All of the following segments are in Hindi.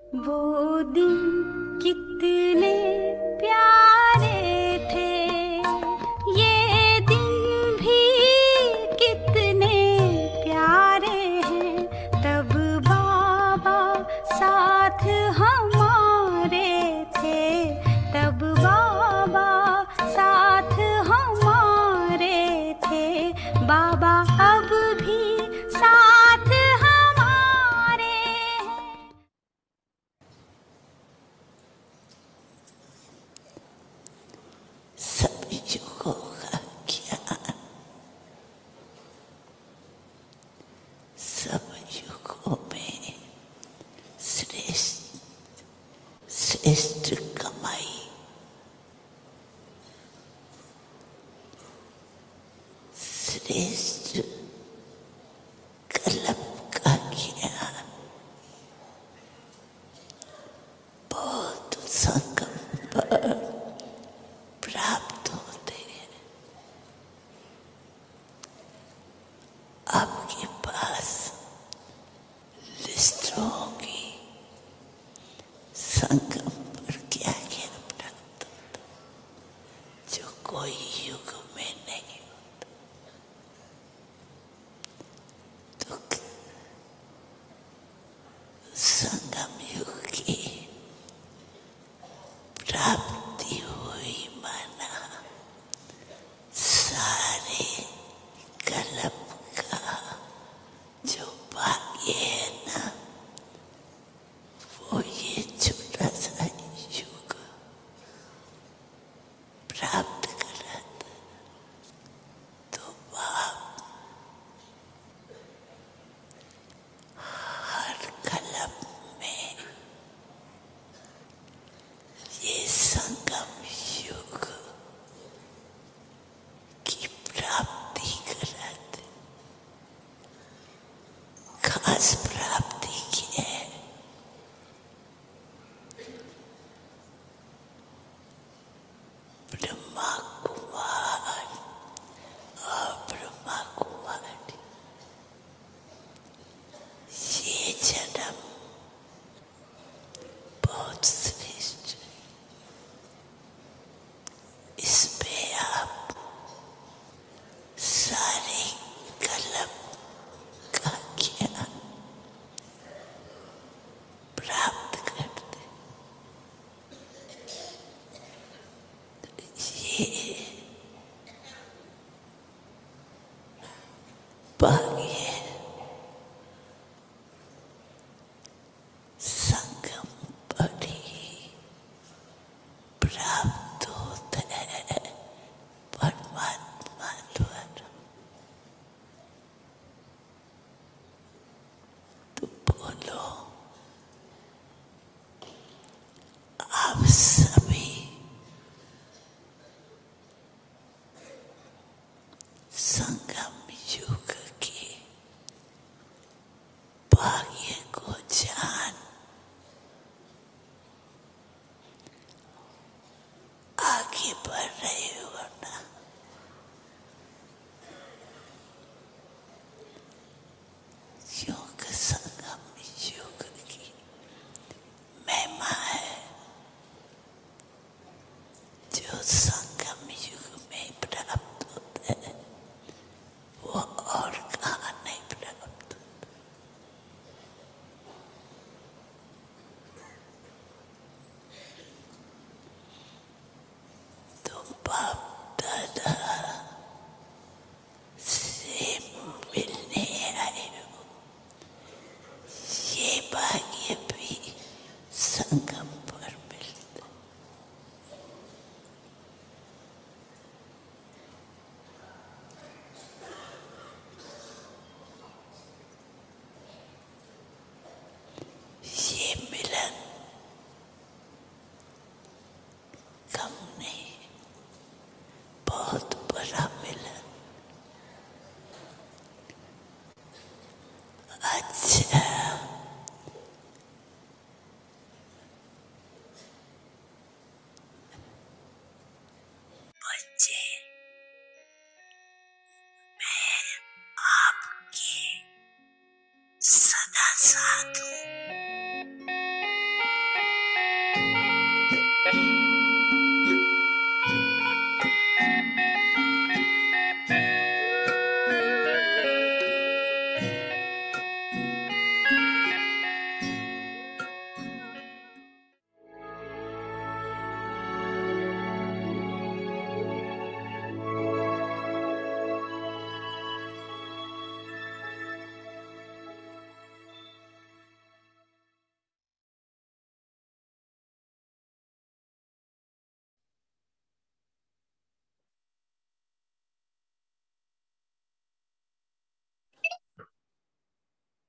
वो दिन कितने प्यारे थे, ये दिन भी कितने प्यारे हैं। तब बाबा साथ हमारे थे, तब बाबा साथ हमारे थे। बाबा अब भी साथ हमारे हैं। सब युगों का ज्ञान, सब युगों में श्रेष्ठ श्रेष्ठ कमाई, श्रेष्ठ कलम का ज्ञान बहुत संगम पर प्राप्त होते हैं। आपके पास लिस्ट होगी संगम पर क्या क्या प्राप्त होता, जो कोई युग में नहीं होता। तो संगम युग की प्राप्ति हुई माना सारे कलम का जो भाग्य है ना, वो ये छोटा सा युग प्राप्त करा था। तो आप हर कलम में ये संगम युग की प्राप्ति कराते, खास प्राप्ति की है। ब्रह्मा कुमार और ब्रह्मा कुमारी, ये जन्म बहुत श्रेष्ठ है। इसमें आप सारे कलम का ज्ञान प्राप्त करते। ये भाग्य संगम पर ही प्राप्त होता है परमात्मा द्वारा। तो बोलो, आप सभी संगम युग के भाग्य को जान आगे बढ़ रहे हो ना। योग संगम युग की महिमा है, जो संगम युग में प्राप्त होता है।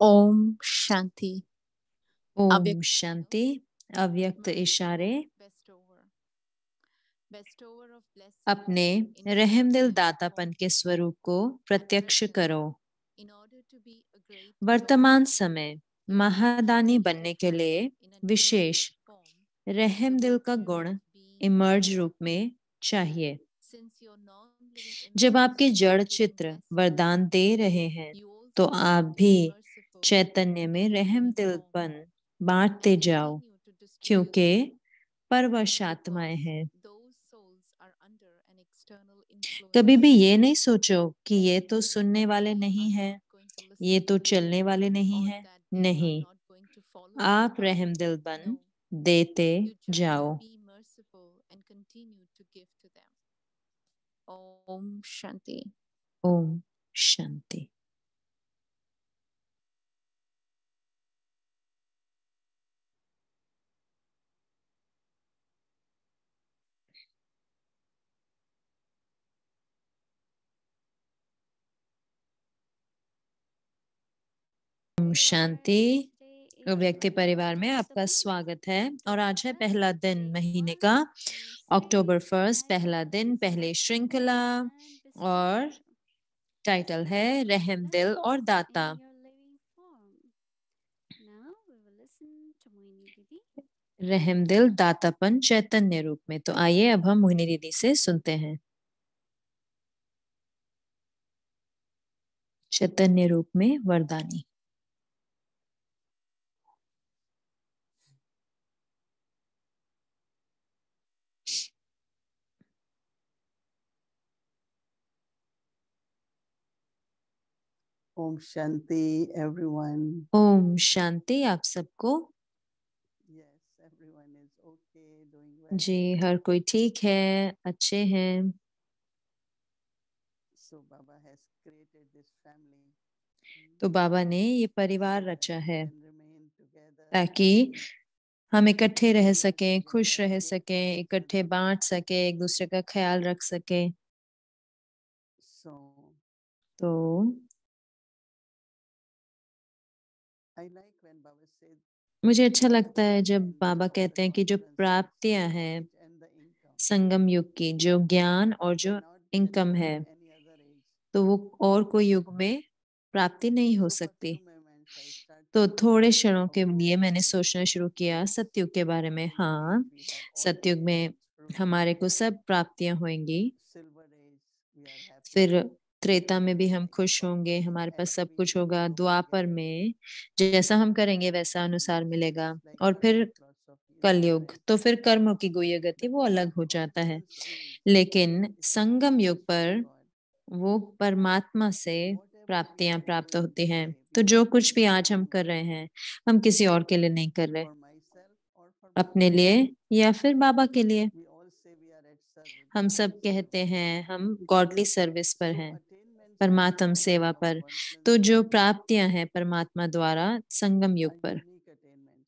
ओम शांति। ओम अव्यक्त शांति। अव्यक्त इशारे अपने रहमदिल दातापन के स्वरूप को प्रत्यक्ष करो। वर्तमान समय महादानी बनने के लिए विशेष रहमदिल का गुण इमर्ज रूप में चाहिए। जब आपके जड़ चित्र वरदान दे रहे हैं तो आप भी चैतन्य में रहमदिलपन बांटते जाओ, क्योंकि परवश आत्माएं हैं। कभी भी ये नहीं सोचो कि ये तो सुनने वाले नहीं है, ये तो चलने वाले नहीं है। नहीं, आप रहमदिल बन देते जाओ। ओम शांति। ओम शांति। ओम शांति। व्यक्ति परिवार में आपका स्वागत है और आज है पहला दिन महीने का, अक्टूबर 1, पहला दिन, पहली श्रृंखला, और टाइटल है रहमदिल और दाता। रहमदिल दातापन चैतन्य रूप में। तो आइए अब हम मोहिनी दीदी से सुनते हैं। चैतन्य रूप में वरदानी। ओम शांति एवरीवन। ओम शांति आप सबको। Yes, everyone is okay, doing well. जी, हर कोई ठीक है, अच्छे हैं। So Baba has created this family. तो बाबा ने ये परिवार so that रचा we है can remain together. ताकि हम इकट्ठे रह सकें, खुश रह सकें, इकट्ठे बांट सके, एक दूसरे का ख्याल रख सके। So तो I like when Baba said मुझे अच्छा लगता है जब बाबा कहते हैं कि जो प्राप्तियां हैं and the income संगम युग की, जो ज्ञान और जो cannot be इनकम achieved है, in any other age. तो वो और कोई युग में प्राप्ति नहीं हो So for सकती। few moments I started तो to थोड़े think क्षणों of के gold लिए मैंने age. सोचना शुरू किया सतयुग के बारे में। Golden हाँ, age, we have all सतयुग में benefits, fruits. हमारे को सब प्राप्तियां होंगी। Silver age, we are happy. फिर त्रेता में भी हम In खुश copper होंगे, age, हमारे पास as सब we कुछ होगा। go, we द्वापर get में जैसा हम करेंगे वैसा अनुसार मिलेगा। like और फिर philosophy of कलयुग, life. तो फिर कर्मों की गुह्य गति But वो in अलग हो the जाता है। conscience age, लेकिन it is संगम युग benefits पर from God. वो परमात्मा से Whatever we प्राप्तियां are प्राप्त doing होती हैं। today, तो we are जो not कुछ भी doing आज for हम कर me, रहे हैं, हम किसी और के लिए नहीं कर रहे, for myself or for अपने Baba. लिए या फिर बाबा के लिए। We all say we are at service. हम सब Godly कहते service. हैं हम गॉडली सर्विस पर So हैं, attainments परमात्म received सेवा from पर। 1+1 तो जो प्राप्तियां हैं परमात्मा द्वारा संगम युग are पर, unique attainments.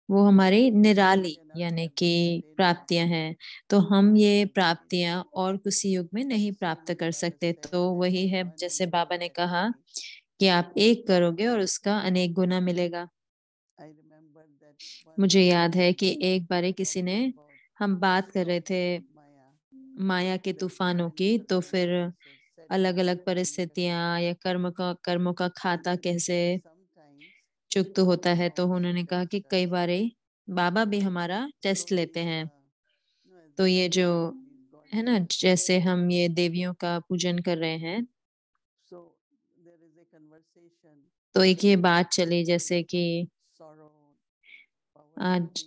वो हमारी Everyone निराली cannot यानी have कि these attainments प्राप्तियां in हैं। तो हम any ये other age. प्राप्तियां और किसी युग में नहीं प्राप्त Same कर way Baba सकते। said तो that वही है one जैसे and बाबा one ने get कहा many. कि आप एक करोगे और उसका अनेक गुना मिलेगा। I remember that मुझे once याद है कि we एक बार were किसी ने, talking about हम बात कर रहे storms थे of Maya. माया के Then तूफानों different की, तो फिर circumstances, अलग setbacks, अलग karmic परिस्थितियां या attainments. कर्मों का And खाता Baba कैसे said sometimes चुकत होता है। तो storms उन्होंने कहा कि test कई us. बार बाबा भी हमारा So टेस्ट लेते these, हैं। no, तो ये like जो these है godly ना, services. जैसे हम ये देवियों का पूजन कर रहे हैं, So there is a conversation तो एक ये बात चली when जैसे कि sorrow, आज poverty,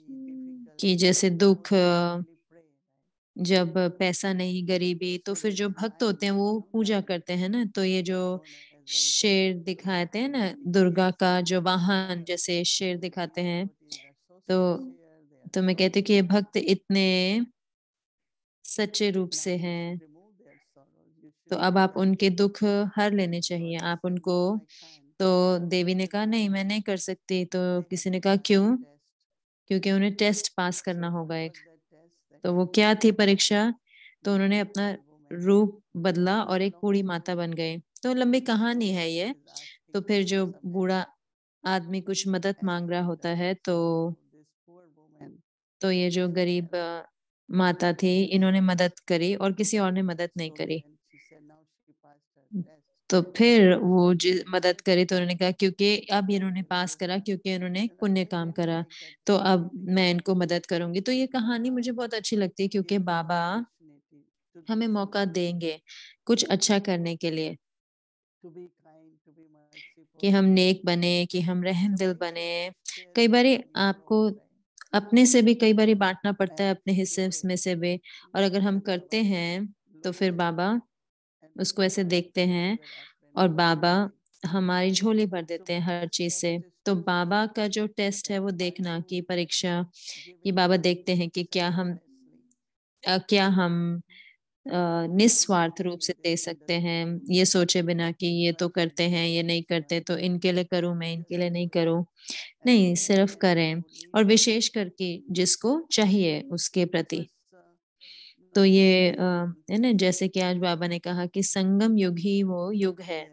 की difficulty, जैसे so दुख, they actually pray, right? जब पैसा नहीं, गरीबी, तो So फिर there जो is भक्त होते हैं lion, वो पूजा lion करते हैं ना। तो ये जो shown as शेर right. दिखाते हैं ना, Devotee दुर्गा creates का जो lion. वाहन जैसे शेर And दिखाते these हैं, devotees are so तो sincere, they are तो मैं so कहती हूँ कि ये भक्त devoted. इतने सच्चे रूप Now से you हैं। should remove their sorrows. You तो should अब heal आप them. उनके दुख हर लेने चाहिए, Goddess आप said, उनको। no, I can't. तो देवी ने Said, कहा नहीं, because मैं नहीं कर सकती। तो they have किसी to ने कहा pass क्यों? one test. क्योंकि उन्हें टेस्ट पास करना So what होगा एक। was that test? That तो they वो have to क्या थी transform, परीक्षा? तो उन्होंने अपना become a woman. रूप बदला और एक Long बूढ़ी माता story. बन गई। तो लंबी So कहानी है Baba ये। is asking तो फिर जो some बूढ़ा help. आदमी कुछ मदद मांग रहा होता है तो ये जो गरीब माता थी, इन्होंने मदद करी और किसी और ने मदद नहीं करी। तो फिर वो मदद करी तो उन्होंने कहा क्योंकि अब इन्होंने पास करा, क्योंकि इन्होंने पुण्य काम करा, तो अब मैं इनको मदद करूंगी। तो ये कहानी मुझे बहुत अच्छी लगती है क्योंकि बाबा हमें मौका देंगे कुछ अच्छा करने के लिए, कि हम नेक बने, कि हम रहम दिल बने। कई बारी आपको अपने से भी कई बारी बांटना पड़ता है, अपने हिस्से में से भी, और अगर हम करते हैं तो फिर बाबा उसको ऐसे देखते हैं और बाबा हमारी झोली भर देते हैं हर चीज से। तो बाबा का जो टेस्ट है वो देखना की परीक्षा, ये बाबा देखते हैं कि क्या हम निस्वार्थ रूप से दे सकते हैं, ये सोचे बिना कि ये तो करते हैं, ये नहीं करते तो इनके लिए करूं, मैं इनके लिए नहीं करूं। नहीं, सिर्फ करें, और विशेष करके जिसको चाहिए उसके प्रति। तो ये है ना, जैसे कि आज बाबा ने कहा कि संगम युग ही वो युग है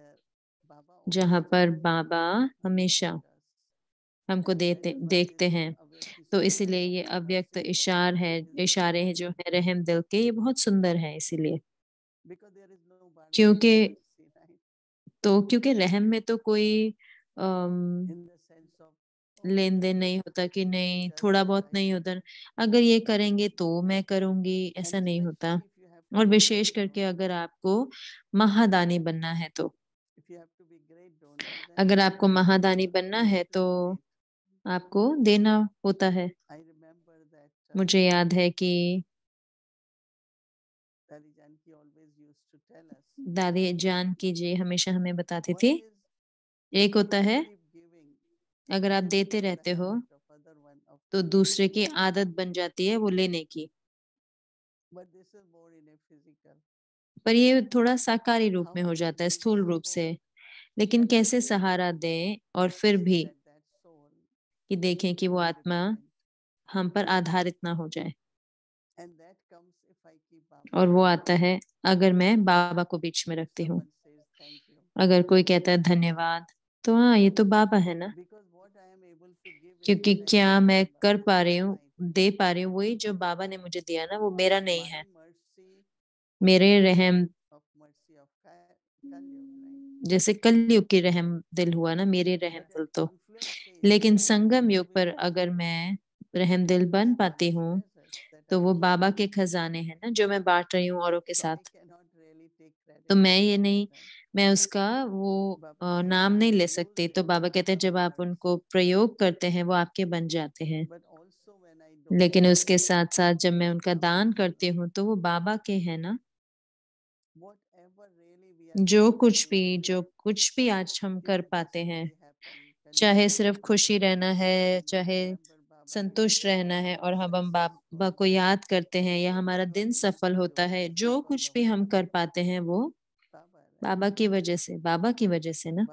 जहाँ पर बाबा हमेशा हमको देते देखते हैं। तो इसीलिए ये अव्यक्त इशारे हैं जो है रहम दिल के, ये बहुत सुंदर है इसीलिए। क्योंकि क्योंकि रहम में तो कोई लेन देन नहीं होता कि नहीं थोड़ा बहुत नहीं होता, अगर ये करेंगे तो मैं करूंगी, ऐसा नहीं होता। और विशेष करके अगर आपको महादानी बनना है तो, अगर आपको महादानी बनना है तो आपको देना होता है। मुझे याद है कि दादी जानकी जी हमेशा हमें बताती थी, एक होता है अगर आप देते रहते हो तो दूसरे की आदत बन जाती है वो लेने की, पर ये थोड़ा साकारी रूप में हो जाता है, स्थूल रूप से। लेकिन कैसे सहारा दें और फिर भी कि देखें कि वो आत्मा हम पर आधारित ना हो जाए। और वो आता है अगर मैं बाबा को बीच में रखती हूँ। अगर कोई कहता है धन्यवाद, तो हाँ ये तो बाबा है ना, क्योंकि क्या मैं कर पा रही हूँ, दे पा रही हूँ, वही जो बाबा ने मुझे दिया ना, वो मेरा नहीं है। मेरे रहम, जैसे कलयुग की रहम दिल हुआ ना, मेरे रहम दिल तो। लेकिन संगम युग पर अगर मैं रहम दिल बन पाती हूँ तो वो बाबा के खजाने हैं ना जो मैं बांट रही हूँ औरों के साथ। तो मैं ये नहीं, मैं उसका वो नाम नहीं ले सकती। तो बाबा कहते हैं जब आप उनको प्रयोग करते हैं वो आपके बन जाते हैं, लेकिन उसके साथ साथ जब मैं उनका दान करती हूँ तो वो बाबा के हैं ना। जो कुछ भी आज हम कर पाते हैं, चाहे सिर्फ खुशी रहना है, चाहे संतुष्ट रहना है, और हम बाबा को याद करते हैं या हमारा दिन सफल होता है, जो कुछ भी हम कर पाते हैं वो बाबा की वजह से, बाबा की वजह से ना।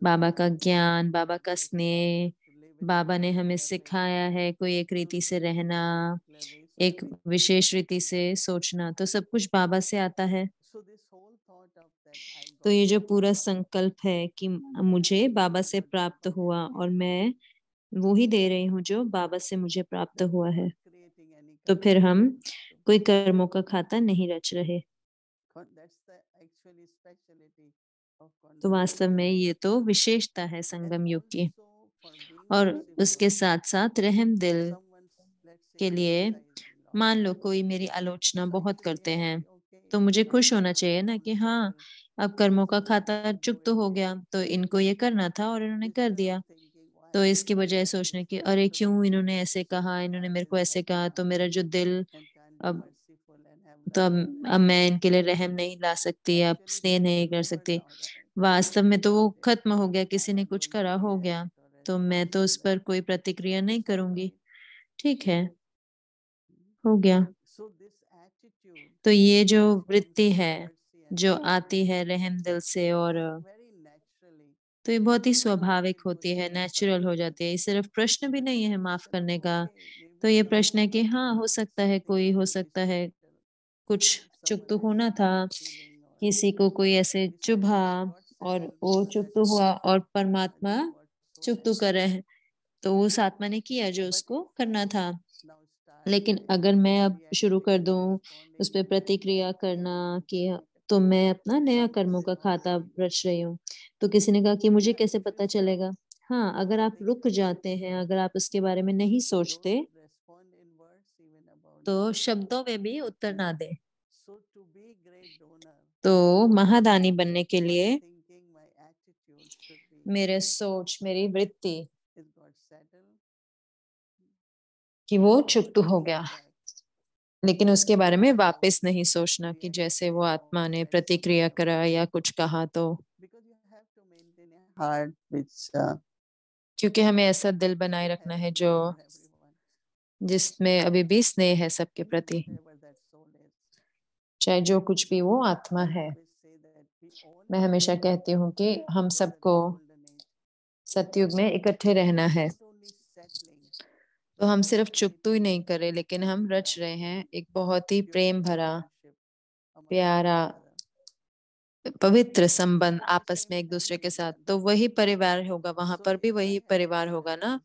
बाबा का ज्ञान, बाबा का स्नेह, बाबा ने हमें सिखाया है कोई एक रीति से रहना, एक विशेष रीति से सोचना, तो सब कुछ बाबा से आता है। तो ये जो पूरा संकल्प है कि मुझे बाबा से प्राप्त हुआ और मैं वो ही दे रही हूँ जो बाबा से मुझे प्राप्त हुआ है, तो फिर हम कोई कर्मों का खाता नहीं रच रहे। तो वास्तव में ये तो विशेषता है संगम युग की। और उसके साथ साथ रहम दिल के लिए, मान लो कोई मेरी आलोचना बहुत करते हैं तो मुझे खुश होना चाहिए ना कि हाँ अब कर्मों का खाता चुक तो हो गया, तो इनको ये करना था और इन्होंने कर दिया। तो इसकी बजाय सोचने की अरे क्यों इन्होंने ऐसे कहा, इन्होंने मेरे को ऐसे कहा, तो मेरा जो दिल अब, तो अब मैं इनके लिए रहम नहीं ला सकती, अब स्नेह नहीं कर सकती। वास्तव में तो वो खत्म हो गया, किसी ने कुछ करा हो गया, तो मैं तो उस पर कोई प्रतिक्रिया नहीं करूंगी। ठीक है, हो गया। तो ये जो वृत्ति है जो आती है रहम दिल से, और तो ये बहुत ही स्वाभाविक होती है, नेचुरल हो जाती है, ये सिर्फ प्रश्न भी नहीं है माफ करने का। तो ये प्रश्न है कि हाँ हो सकता है, कोई हो सकता है कुछ चुक तो होना था, किसी को कोई ऐसे चुभा, और वो चुकतू हुआ और परमात्मा चुकतू कर रहे हैं, तो उस आत्मा ने किया जो उसको करना था। लेकिन अगर मैं अब शुरू कर दूं उस पर प्रतिक्रिया करना कि तो मैं अपना नया कर्मों का खाता रच रही हूँ, तो किसी ने कहा कि मुझे कैसे पता चलेगा। हाँ, अगर आप रुक जाते हैं, अगर आप उसके बारे में नहीं सोचते, तो शब्दों में भी उत्तर ना दे। तो महादानी बनने के लिए मेरे सोच, मेरी वृत्ति कि वो चुकतू हो गया, लेकिन उसके बारे में वापस नहीं सोचना कि जैसे वो आत्मा ने प्रतिक्रिया करा या कुछ कहा तो, heart which क्योंकि हमें ऐसा दिल बनाए रखना है जो जिसमें अभी भी स्नेह है सबके प्रति, चाहे जो कुछ भी वो आत्मा है। मैं हमेशा कहती हूँ कि हम सबको सतयुग में इकट्ठे रहना है, तो हम सिर्फ चुकतू ही नहीं कर रहे, लेकिन हम रच रहे हैं एक बहुत ही प्रेम भरा, प्यारा, पवित्र संबंध आपस में एक दूसरे के साथ। तो वही परिवार होगा, वहां पर भी वही परिवार होगा ना।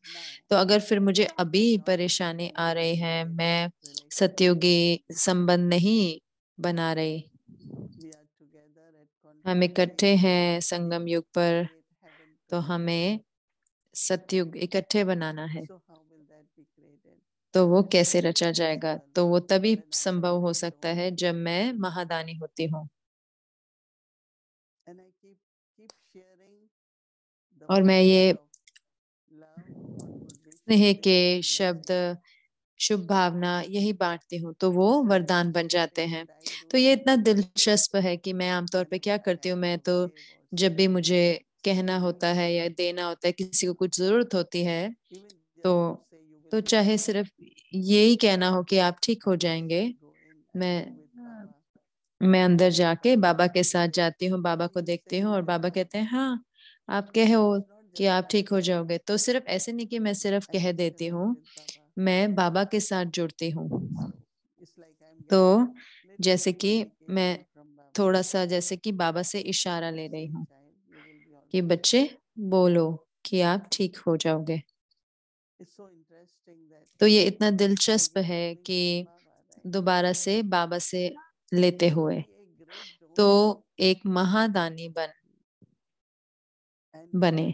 तो अगर फिर मुझे अभी परेशानी आ रही है, मैं सतयुगी संबंध नहीं बना रही, हम इकट्ठे हैं संगम युग पर, तो हमें सतयुग इकट्ठे बनाना है। तो वो कैसे रचा जाएगा? तो वो तभी संभव हो सकता है जब मैं महादानी होती हूँ। और मैं ये स्नेह के शब्द, शुभ भावना यही बांटती हूँ, तो वो वरदान बन जाते हैं। तो ये इतना दिलचस्प है कि मैं आमतौर पे क्या करती हूँ, मैं तो जब भी मुझे कहना होता है या देना होता है, किसी को कुछ जरूरत होती है, तो चाहे सिर्फ यही कहना हो कि आप ठीक हो जाएंगे, मैं अंदर जाके बाबा के साथ जाती हूँ, बाबा को देखती हूँ और बाबा कहते हैं हाँ आप कहो कि आप ठीक हो जाओगे। तो सिर्फ ऐसे नहीं कि मैं सिर्फ कह देती हूँ, मैं बाबा के साथ जुड़ती हूँ। तो जैसे कि मैं थोड़ा सा जैसे कि बाबा से इशारा ले रही हूँ कि बच्चे बोलो कि आप ठीक हो जाओगे। तो ये इतना दिलचस्प है कि दोबारा से बाबा से लेते हुए तो एक महादानी बने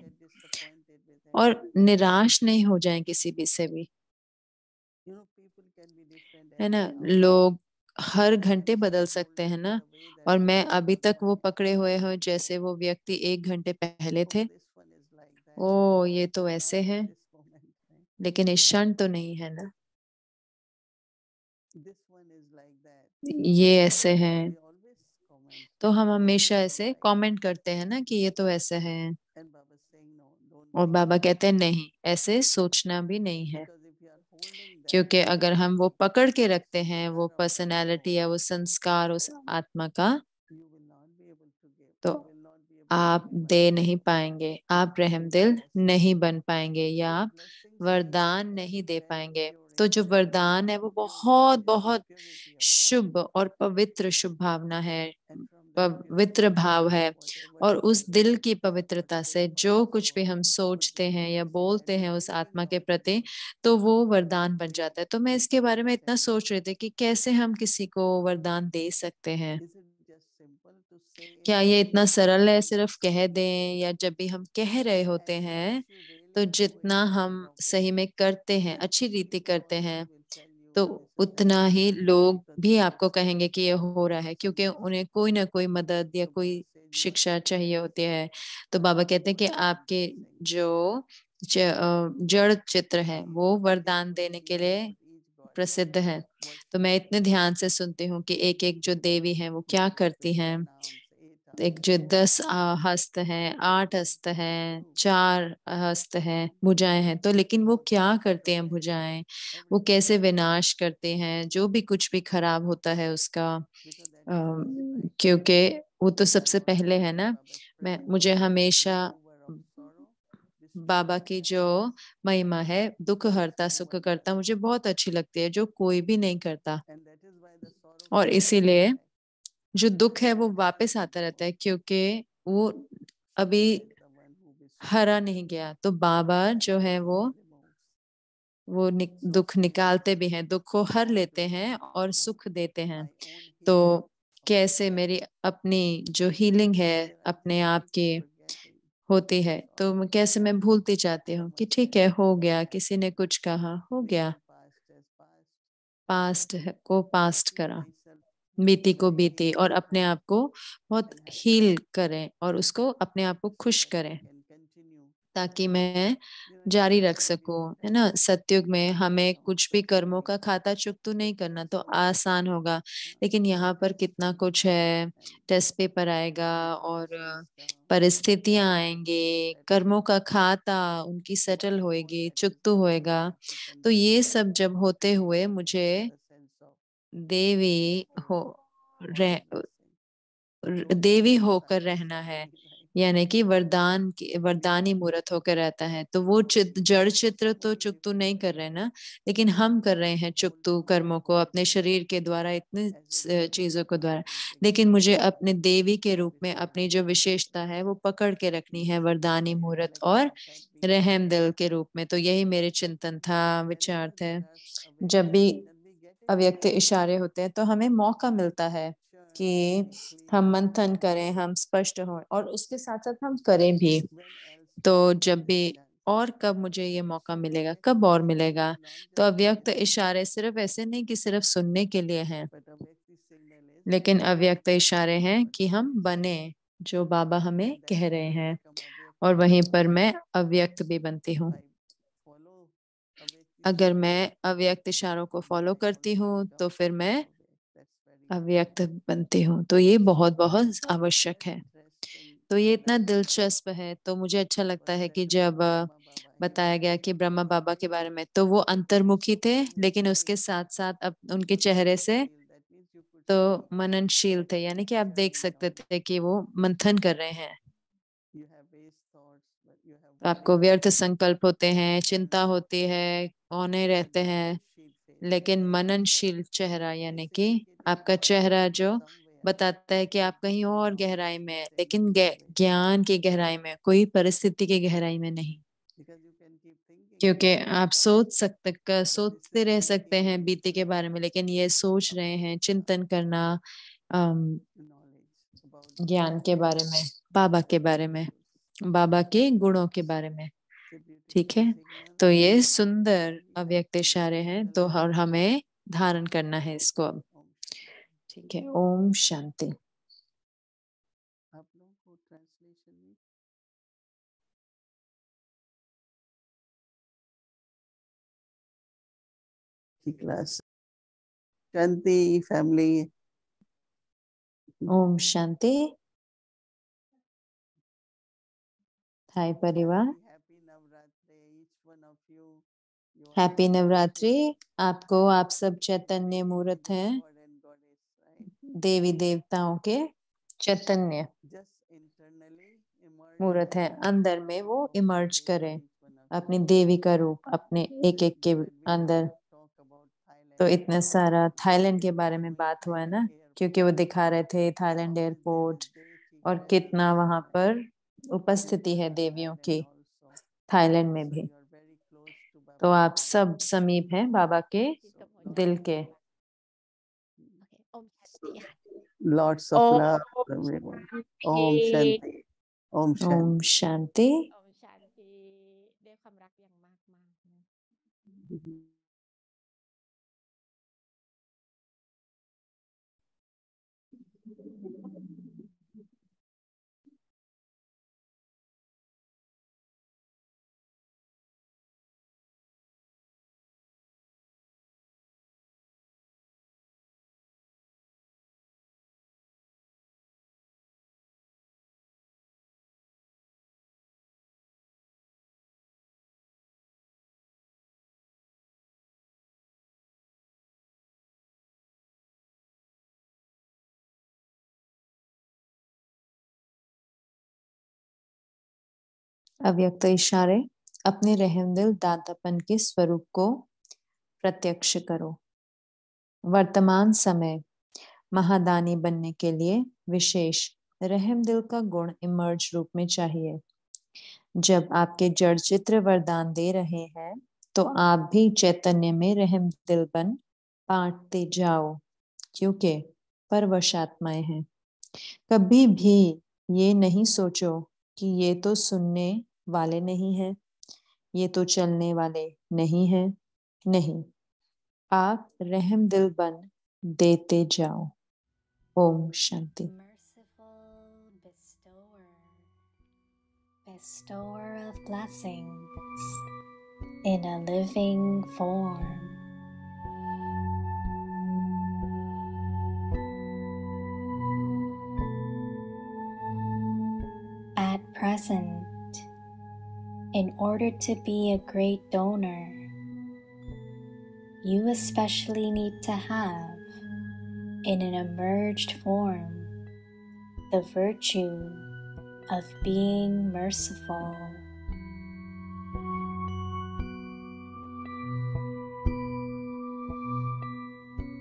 और निराश नहीं हो जाए किसी भी से भी, है ना। लोग हर घंटे बदल सकते हैं ना, और मैं अभी तक वो पकड़े हुए हूँ जैसे वो व्यक्ति 1 घंटे पहले थे। ओ ये तो ऐसे है, लेकिन इस क्षण तो नहीं है ना, ये ऐसे हैं। तो हम हमेशा ऐसे कमेंट करते हैं ना कि ये तो ऐसे है, और बाबा कहते हैं नहीं, ऐसे सोचना भी नहीं है। क्योंकि अगर हम वो पकड़ के रखते हैं, वो पर्सनैलिटी या वो संस्कार उस आत्मा का, तो आप दे नहीं पाएंगे, आप रहमदिल नहीं बन पाएंगे, या आप वरदान नहीं दे पाएंगे। तो जो वरदान है वो बहुत बहुत शुभ और पवित्र शुभ भावना है, पवित्र भाव है। और उस दिल की पवित्रता से जो कुछ भी हम सोचते हैं या बोलते हैं उस आत्मा के प्रति, तो वो वरदान बन जाता है। तो मैं इसके बारे में इतना सोच रही थी कि कैसे हम किसी को वरदान दे सकते हैं। क्या ये इतना सरल है सिर्फ कह दें, या जब भी हम कह रहे होते हैं तो जितना हम सही में करते हैं, अच्छी रीति करते हैं, तो उतना ही लोग भी आपको कहेंगे कि ये हो रहा है, क्योंकि उन्हें कोई ना कोई मदद या कोई शिक्षा चाहिए होती है। तो बाबा कहते हैं कि आपके जो जड़ चित्र है वो वरदान देने के लिए प्रसिद्ध है। तो मैं इतने ध्यान से सुनती हूँ कि एक एक जो देवी है वो क्या करती हैं। एक जो 10 हस्त हैं, 8 हस्त हैं, 4 हस्त हैं, भुजाएं हैं, तो लेकिन वो क्या करते हैं भुजाएं, वो कैसे विनाश करते हैं जो भी कुछ भी खराब होता है उसका, क्योंकि वो तो सबसे पहले है ना। मुझे हमेशा बाबा की जो महिमा है, दुख हरता सुख करता, मुझे बहुत अच्छी लगती है, जो कोई भी नहीं करता। और इसीलिए जो दुख है वो वापस आता रहता है, क्योंकि वो अभी हरा नहीं गया, तो बाबा जो है वो दुख निकालते भी हैं, दुख को हर लेते हैं और सुख देते हैं। तो कैसे मेरी अपनी जो हीलिंग है अपने आप की होती है, तो कैसे मैं भूलती जाती हूँ कि ठीक है, हो गया, किसी ने कुछ कहा, हो गया, पास्ट को पास्ट करा, बीती को बीती, और अपने आप को बहुत हील करें और उसको अपने आप को खुश करें ताकि मैं जारी रख सकूं, है ना। सतयुग में हमें कुछ भी कर्मों का खाता चुकता नहीं करना तो आसान होगा, लेकिन यहाँ पर कितना कुछ है, टेस्ट पेपर आएगा और परिस्थितियां आएंगे, कर्मों का खाता उनकी सेटल होएगी, चुकतू होएगा। तो ये सब जब होते हुए मुझे देवी हो रह देवी होकर रहना है, यानी कि वरदान की वरदानी मूर्त होकर रहता है। तो वो जड़ चित्र तो चुकतू नहीं कर रहे ना, लेकिन हम कर रहे हैं चुकतू कर्मों को अपने शरीर के द्वारा, इतने चीजों को द्वारा। लेकिन मुझे अपने देवी के रूप में अपनी जो विशेषता है वो पकड़ के रखनी है, वरदानी मूर्त और रहम दिल के रूप में। तो यही मेरे चिंतन था, विचार थे। जब भी अव्यक्त इशारे होते हैं तो हमें मौका मिलता है कि हम मंथन करें, हम स्पष्ट हों, और उसके साथ साथ हम करें भी। तो जब भी और कब मुझे ये मौका मिलेगा, कब और मिलेगा? तो अव्यक्त इशारे सिर्फ ऐसे नहीं कि सिर्फ सुनने के लिए हैं, लेकिन अव्यक्त इशारे हैं कि हम बने जो बाबा हमें कह रहे हैं, और वहीं पर मैं अव्यक्त भी बनती हूँ। अगर मैं अव्यक्त इशारों को फॉलो करती हूँ तो फिर मैं अव्यक्त बनती हूँ। तो ये बहुत बहुत आवश्यक है। तो ये इतना दिलचस्प है, तो मुझे अच्छा लगता है कि जब बताया गया कि ब्रह्मा बाबा के बारे में, तो वो अंतर्मुखी थे, लेकिन उसके साथ साथ अब उनके चेहरे से तो मननशील थे, यानी कि आप देख सकते थे कि वो मंथन कर रहे हैं। तो आपको व्यर्थ संकल्प होते हैं, चिंता होती है, औने रहते हैं, लेकिन मननशील चेहरा, यानी कि आपका चेहरा जो बताता है कि आप कहीं और गहराई में है, लेकिन ज्ञान की गहराई में, कोई परिस्थिति की गहराई में नहीं। क्योंकि आप सोचते रह सकते हैं बीते के बारे में, लेकिन ये सोच रहे हैं चिंतन करना ज्ञान के बारे में, बाबा के बारे में, बाबा के गुणों के बारे में। ठीक है, तो ये सुंदर अव्यक्त इशारे हैं, तो और हमें धारण करना है इसको अब। ठीक है, ओम शांति। क्लास शांति फैमिली। ओम शांति। थाई परिवार, हैप्पी नवरात्रि। आपको, आप सब चैतन्य मूर्त हैं, देवी देवताओं के चैतन्य मूर्त हैं, अंदर में वो इमर्ज करें अपनी देवी का रूप अपने एक एक के अंदर। तो इतना सारा थाईलैंड के बारे में बात हुआ है ना, क्योंकि वो दिखा रहे थे थाईलैंड एयरपोर्ट और कितना वहां पर उपस्थिति है देवियों की थाईलैंड में भी। तो आप सब समीप हैं बाबा के दिल के। Lots of love everyone. ओम शांति। ओम शांति। ओम शांति। अव्यक्त इशारे, अपने रहमदिल दातापन के स्वरूप को प्रत्यक्ष करो। वर्तमान समय महादानी बनने के लिए विशेष रहम दिल का गुण इमर्ज रूप में चाहिए। जब आपके जड़ चित्र वरदान दे रहे हैं तो आप भी चैतन्य में रहम दिल बन बांटते जाओ, क्योंकि परवश आत्माएं हैं। कभी भी ये नहीं सोचो कि ये तो सुनने वाले नहीं हैं, ये तो चलने वाले नहीं हैं। नहीं, आप रहम दिल बन देते जाओ। Om Shanti. Merciful bestower, bestower of blessings in a living form. At present, in order to be a great donor, you especially need to have, in an emerged form, the virtue of being merciful.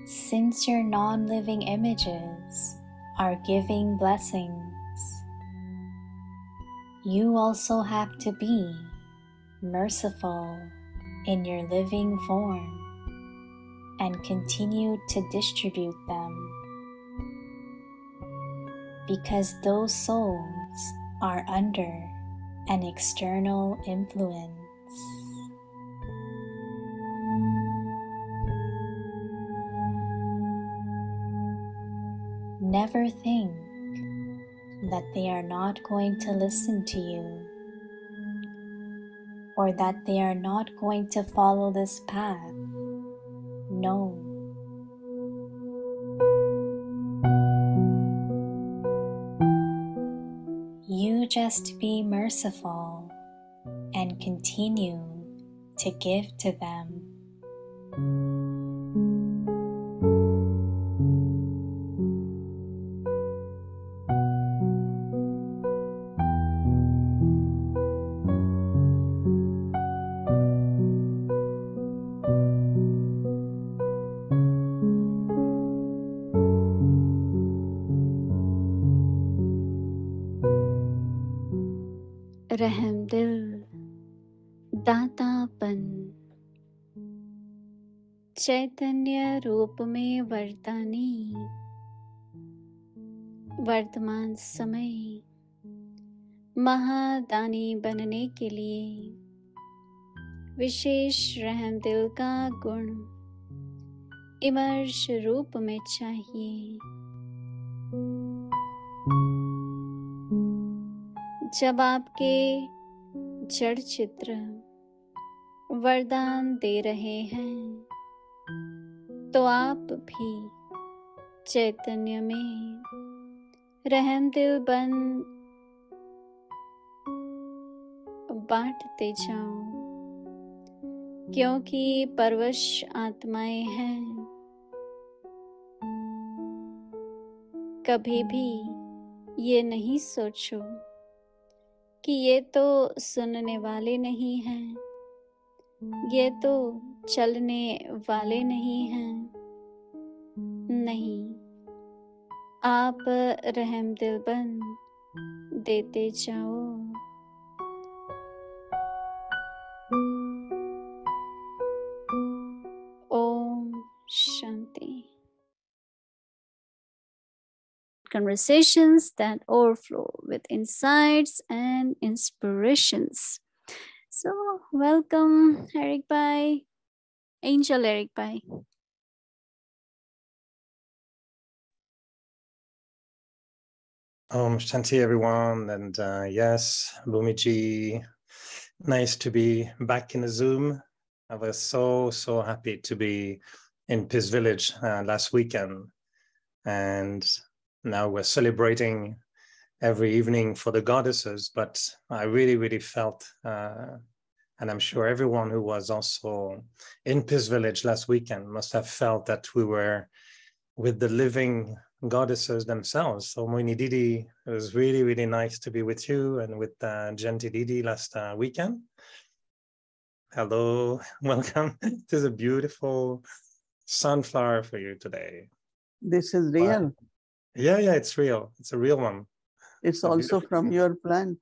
Since your non-living images are giving blessings, you also have to be merciful in your living form and continue to distribute them, because those souls are under an external influence. Never think that they are not going to listen to you, or that they are not going to follow this path. No. You just be merciful and continue to give to them. रहम दिल, दातापन, चैतन्य रूप में वर्तानी, वर्तमान समय महादानी बनने के लिए विशेष रहम दिल का गुण इमर्श रूप में चाहिए। जब आपके जड़ चित्र वरदान दे रहे हैं तो आप भी चैतन्य में रहम दिल बन बांटते जाओ, क्योंकि परवश आत्माएं हैं। कभी भी ये नहीं सोचो कि ये तो सुनने वाले नहीं हैं, ये तो चलने वाले नहीं हैं। नहीं, आप रहम दिल बन देते जाओ। Om Shanti. Conversations that overflow with insights and inspirations. So, welcome, Eric Bai, Angel Eric Bai. Shanti, everyone, and yes, Bhumiji, nice to be back in the Zoom. I was so happy to be in Peace Village last weekend, and now we're celebrating every evening for the goddesses, but I really felt, and I'm sure everyone who was also in Peace Village last weekend must have felt that we were with the living goddesses themselves. So Moini Didi, it was really nice to be with you and with Genti Didi last weekend. Hello, welcome. It is a beautiful sunflower for you today. This is real. Yeah, it's real. It's a real one. It's A also beautiful from one. your plant.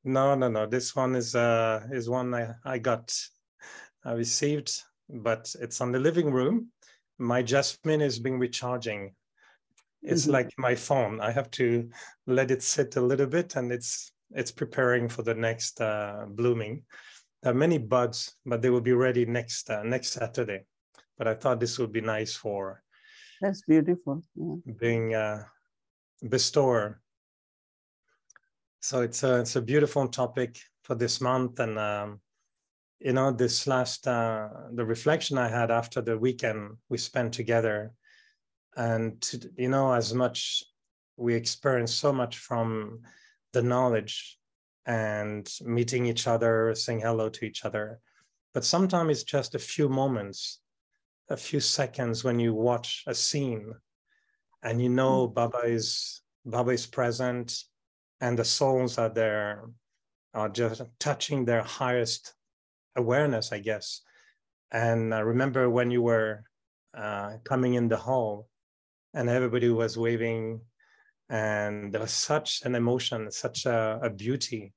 No. This one is one I got, I received, but it's on the living room. My jasmine is being recharging. It's like my phone. I have to let it sit a little bit, and it's preparing for the next blooming. There are many buds, but they will be ready next Saturday. But I thought this would be nice for That's beautiful. Yeah. being bestower. So it's a beautiful topic for this month, and you know, this last the reflection I had after the weekend we spent together, and you know, as much we experience so much from the knowledge and meeting each other, saying hello to each other, but sometimes it's just a few moments, a few seconds when you watch a scene and you know Baba is present, and the souls are there, are just touching their highest awareness, I guess. And I remember when you were coming in the hall and everybody was waving, and there was such an emotion, such a beauty.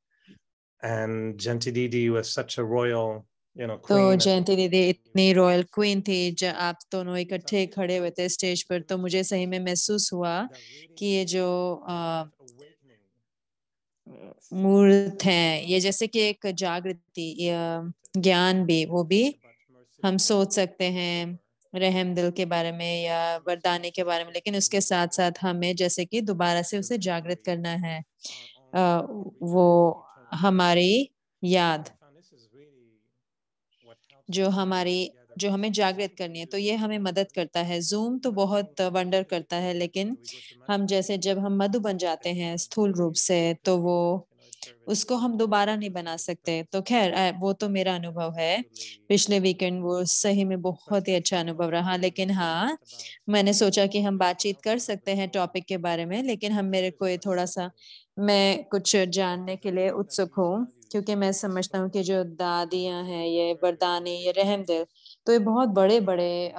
And Janti Didi was such a royal, you know, तो queen. जयंती दीदी इतनी रॉयल क्वीन थी, जब आप दोनों इकट्ठे खड़े हुए थे स्टेज पर, तो मुझे सही में महसूस हुआ कि ये जो मूर्त हैं, ये जैसे कि एक जागृति, ज्ञान भी, वो भी हम सोच सकते हैं रहम दिल के बारे में या वरदाने के बारे में, लेकिन उसके साथ साथ हमें जैसे कि दोबारा से उसे जागृत करना है, वो हमारी याद जो हमें जागृत करनी है, तो ये हमें मदद करता है। जूम तो बहुत वंडर करता है, लेकिन हम जैसे जब हम मधु बन जाते हैं स्थूल रूप से, तो वो उसको हम दोबारा नहीं बना सकते। तो खैर वो तो मेरा अनुभव है पिछले वीकेंड, वो सही में बहुत ही अच्छा अनुभव रहा। लेकिन हाँ, मैंने सोचा कि हम बातचीत कर सकते हैं टॉपिक के बारे में, लेकिन मेरे को ये थोड़ा सा, मैं कुछ जानने के लिए उत्सुक हूँ, क्योंकि मैं समझता हूँ कि जो दादियाँ हैं, ये वरदानी, ये रहम दिल, तो ये बहुत बड़े बड़े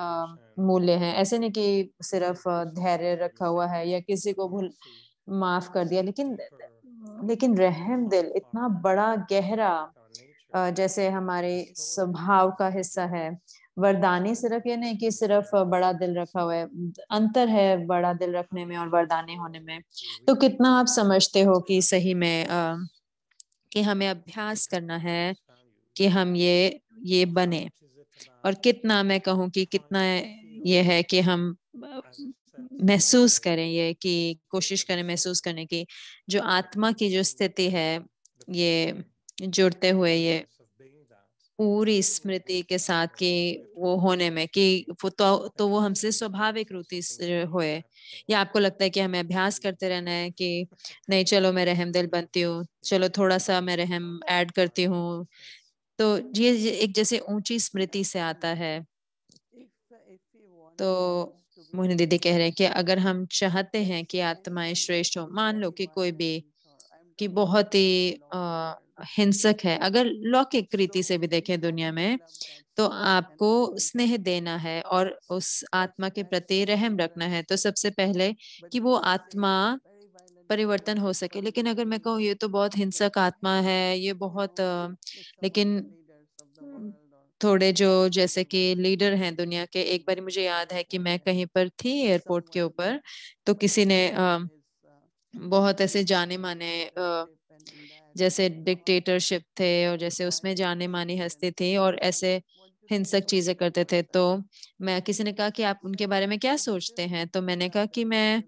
मूल्य हैं। ऐसे नहीं कि सिर्फ धैर्य रखा हुआ है या किसी को भूल माफ कर दिया, लेकिन रहम दिल इतना बड़ा गहरा, जैसे हमारे स्वभाव का हिस्सा है। वरदानी सिर्फ ये नहीं कि सिर्फ बड़ा दिल रखा हुआ है, अंतर है बड़ा दिल रखने में और वरदानी होने में। तो कितना आप समझते हो कि सही में कि हमें अभ्यास करना है कि हम ये बने, और कितना मैं कहूँ कि कितना ये है कि हम महसूस करें, ये कि कोशिश करें महसूस करने की, जो आत्मा की जो स्थिति है, ये जुड़ते हुए ये पूरी स्मृति के साथ कि वो होने में कि वो तो वो हमसे स्वाभाविक रूप से होए, या आपको लगता है कि हमें अभ्यास करते रहना है कि नहीं चलो मैं रहम दिल बनती हूँ, चलो थोड़ा सा मैं रहम ऐड करती हूँ, तो ये एक जैसे ऊंची स्मृति से आता है। तो मोहिनी दीदी कह रहे हैं कि अगर हम चाहते हैं कि आत्माएं श्रेष्ठ हो, मान लो कि कोई भी कि बहुत ही हिंसक है, अगर लौकिक रीति से भी देखें दुनिया में, तो आपको स्नेह देना है और उस आत्मा के प्रति रहम रखना है, तो सबसे पहले कि वो आत्मा परिवर्तन हो सके। लेकिन अगर मैं कहूँ ये तो बहुत हिंसक आत्मा है, ये बहुत लेकिन थोड़े जो जैसे कि लीडर हैं दुनिया के, एक बार मुझे याद है कि मैं कहीं पर थी एयरपोर्ट के ऊपर, तो किसी ने बहुत ऐसे जाने माने जैसे डिक्टेटरशिप थे, और जैसे उसमें जाने मानी हस्ती थी और ऐसे हिंसक चीजें करते थे, तो मैं किसी ने कहा कि आप उनके बारे में क्या सोचते हैं, तो मैंने कहा कि मैं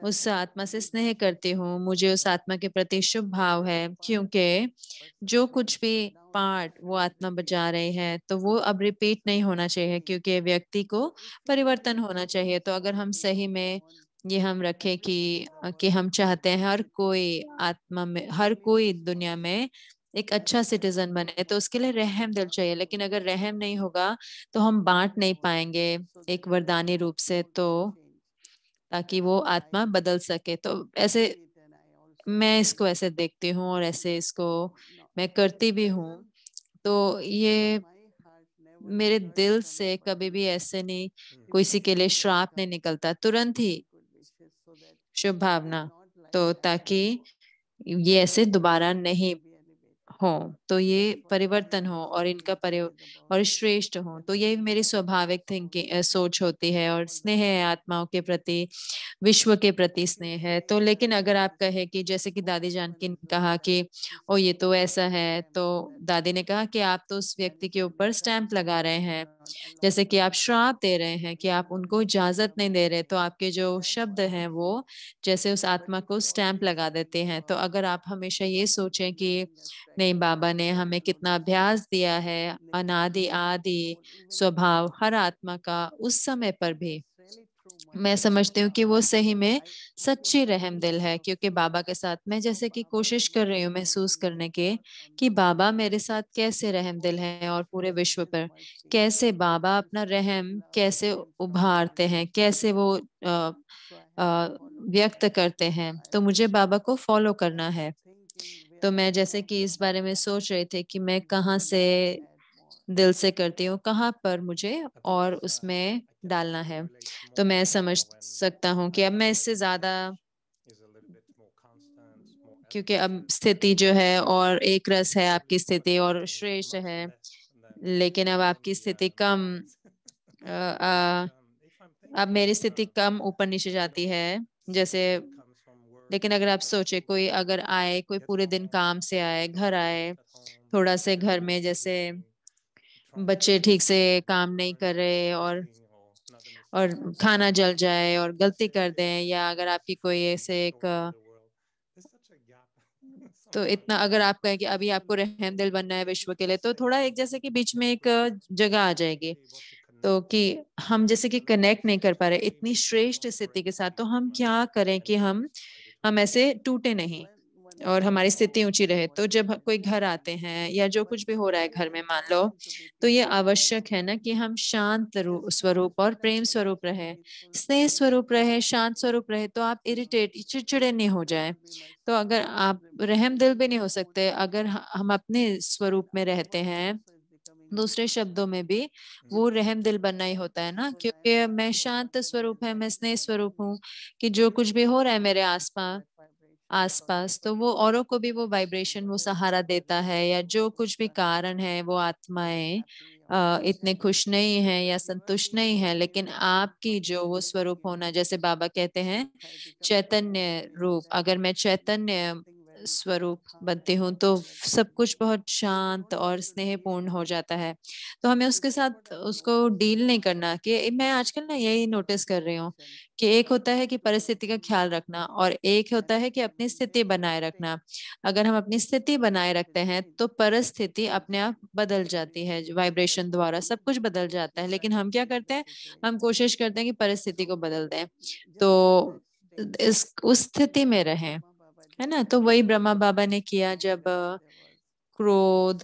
उस आत्मा से स्नेह करती हूँ, मुझे उस आत्मा के प्रति शुभ भाव है, क्योंकि जो कुछ भी पार्ट वो आत्मा बजा रही है, तो वो अब रिपीट नहीं होना चाहिए, क्योंकि व्यक्ति को परिवर्तन होना चाहिए। तो अगर हम सही में ये हम रखें कि हम चाहते हैं हर कोई आत्मा में, हर कोई दुनिया में एक अच्छा सिटीजन बने, तो उसके लिए रहम दिल चाहिए। लेकिन अगर रहम नहीं होगा तो हम बांट नहीं पाएंगे एक वरदानी रूप से, तो ताकि वो आत्मा बदल सके। तो ऐसे मैं इसको ऐसे देखती हूँ और ऐसे इसको मैं करती भी हूँ। तो ये मेरे दिल से कभी भी ऐसे नहीं किसी के लिए श्राप नहीं निकलता, तुरंत ही शुभ भावना, तो ताकि ये ऐसे दोबारा नहीं हो, तो ये परिवर्तन हो और इनका और श्रेष्ठ हो, तो ये मेरी स्वाभाविक थिंकिंग सोच होती है। और स्नेह है आत्माओं के प्रति, विश्व के प्रति स्नेह है। तो लेकिन अगर आप कहे कि जैसे कि दादी जानकी ने कहा कि ओ ये तो ऐसा है, तो दादी ने कहा कि आप तो उस व्यक्ति के ऊपर स्टैंप लगा रहे हैं, जैसे कि आप श्राप दे रहे हैं कि आप उनको इजाजत नहीं दे रहे, तो आपके जो शब्द हैं वो जैसे उस आत्मा को स्टैंप लगा देते हैं। तो अगर आप हमेशा ये सोचें कि नहीं, बाबा ने हमें कितना अभ्यास दिया है, अनादि आदि स्वभाव हर आत्मा का, उस समय पर भी मैं समझती हूँ कि वो सही में सच्ची रहम दिल है। क्योंकि बाबा के साथ मैं जैसे कि कोशिश कर रही हूँ महसूस करने के कि बाबा मेरे साथ कैसे रहम दिल है, और पूरे विश्व पर कैसे बाबा अपना रहम कैसे उभारते हैं, कैसे वो व्यक्त करते हैं। तो मुझे बाबा को फॉलो करना है। तो मैं जैसे कि इस बारे में सोच रही थी कि मैं कहाँ से दिल से करती हूँ, कहाँ पर मुझे और उसमें डालना है। तो मैं समझ सकता हूँ कि अब मैं इससे ज्यादा, क्योंकि अब स्थिति जो है और एक रस है, आपकी स्थिति और श्रेष्ठ है, लेकिन अब आपकी स्थिति कम, अब मेरी स्थिति कम ऊपर नीचे जाती है। जैसे लेकिन अगर आप सोचे कोई अगर आए, कोई पूरे दिन काम से आए, घर आए, थोड़ा से घर में जैसे बच्चे ठीक से काम नहीं कर रहे, और खाना जल जाए और गलती कर दें, या अगर आपकी कोई ऐसे एक तो इतना अगर आप कहें कि अभी आपको रहम दिल बनना है विश्व के लिए, तो थोड़ा एक जैसे कि बीच में एक जगह आ जाएगी। तो कि हम जैसे कि कनेक्ट नहीं कर पा रहे इतनी श्रेष्ठ स्थिति के साथ, तो हम क्या करें कि हम ऐसे टूटे नहीं और हमारी स्थिति ऊंची रहे। तो जब कोई घर आते हैं या जो कुछ भी हो रहा है घर में मान लो, तो ये आवश्यक है ना कि हम शांत स्वरूप और प्रेम स्वरूप रहे, स्नेह स्वरूप रहे, शांत स्वरूप रहे, तो आप इरिटेट चिड़चिड़े नहीं हो जाए। तो अगर आप रहम दिल भी नहीं हो सकते अगर हम अपने स्वरूप में रहते हैं। दूसरे शब्दों में भी वो रहम दिल बनना ही होता है ना, क्योंकि मैं शांत स्वरूप है, मैं स्नेह स्वरूप हूँ, कि जो कुछ भी हो रहा है मेरे आसपास आसपास, तो वो औरों को भी वो वाइब्रेशन वो सहारा देता है। या जो कुछ भी कारण है वो आत्माएं इतने खुश नहीं है या संतुष्ट नहीं है, लेकिन आपकी जो वो स्वरूप होना, जैसे बाबा कहते हैं चैतन्य रूप, अगर मैं चैतन्य स्वरूप बनती हूँ तो सब कुछ बहुत शांत और स्नेहपूर्ण हो जाता है। तो हमें उसके साथ उसको डील नहीं करना। कि मैं आजकल ना यही नोटिस कर रही हूँ कि एक होता है कि परिस्थिति का ख्याल रखना, और एक होता है कि अपनी स्थिति बनाए रखना। अगर हम अपनी स्थिति बनाए रखते हैं तो परिस्थिति अपने आप बदल जाती है, वाइब्रेशन द्वारा सब कुछ बदल जाता है। लेकिन हम क्या करते हैं, हम कोशिश करते हैं कि परिस्थिति को बदल दें, तो इस उस स्थिति में रहें, है ना। तो वही ब्रह्मा बाबा ने किया जब क्रोध